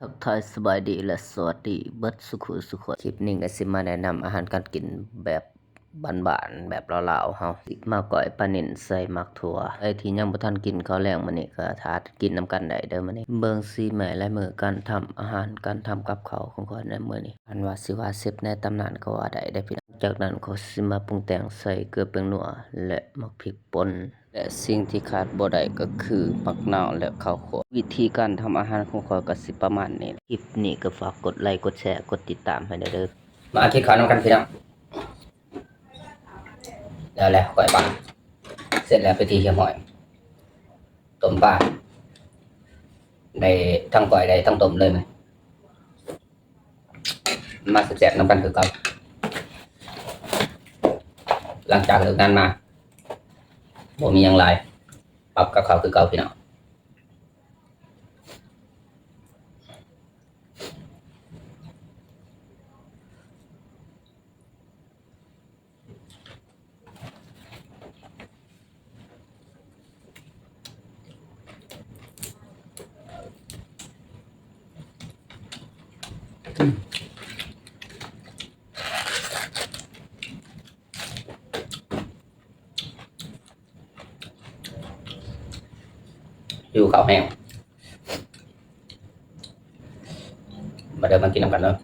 ทักทายสบายดีและสวัสดีเบิดสุขุสุขคลิปนี้ก็สิมาแนะนำอาหารการกินแบบบ้านๆแบบลาวๆเฮาสิมาก้อยปลานิ่นใส่หมักถั่วไอ้ที่ยังบ่ทันกินข้าวแลงมื้อนี้ก็ทากินนำกันได้เด้อมื้อนี้เบิ่งสีแม่และมือการทำอาหารการทำกับข้าวของข้อยในมื้อนี้อันว่าสิว่าเชฟในตำนานก็ว่าได้เด้อพี่น้องจากนั้นก็สิมาปรุงแต่งใส่เกลือเปียงนัวและมักพริกป่นและสิ่งที่ขาดบ่ได้ก็คือผักนาวและข้าวคั่ววิธีการทำอาหารของข้อยก็สิประมาณนี้คลิปนี้ก็ฝากกดไลค์กดแชร์กดติดตามให้เด้อมาคิดข้าวนำกันพี่น้องแล้วก้อยปลาเสร็จแล้วไปทีเขียวหอยต้มปลาได้ทั้งก้อยได้ทั้งต้มเลยไหมมาแซ่บๆนำกันคือเก่าหลังจากเลิกงานมาบ่มีหยังหลายปรับกับข้าวคือเก่าพี่น้องอยู่ข้าวแห้งมาเดินมากินน้ำกันเนาะ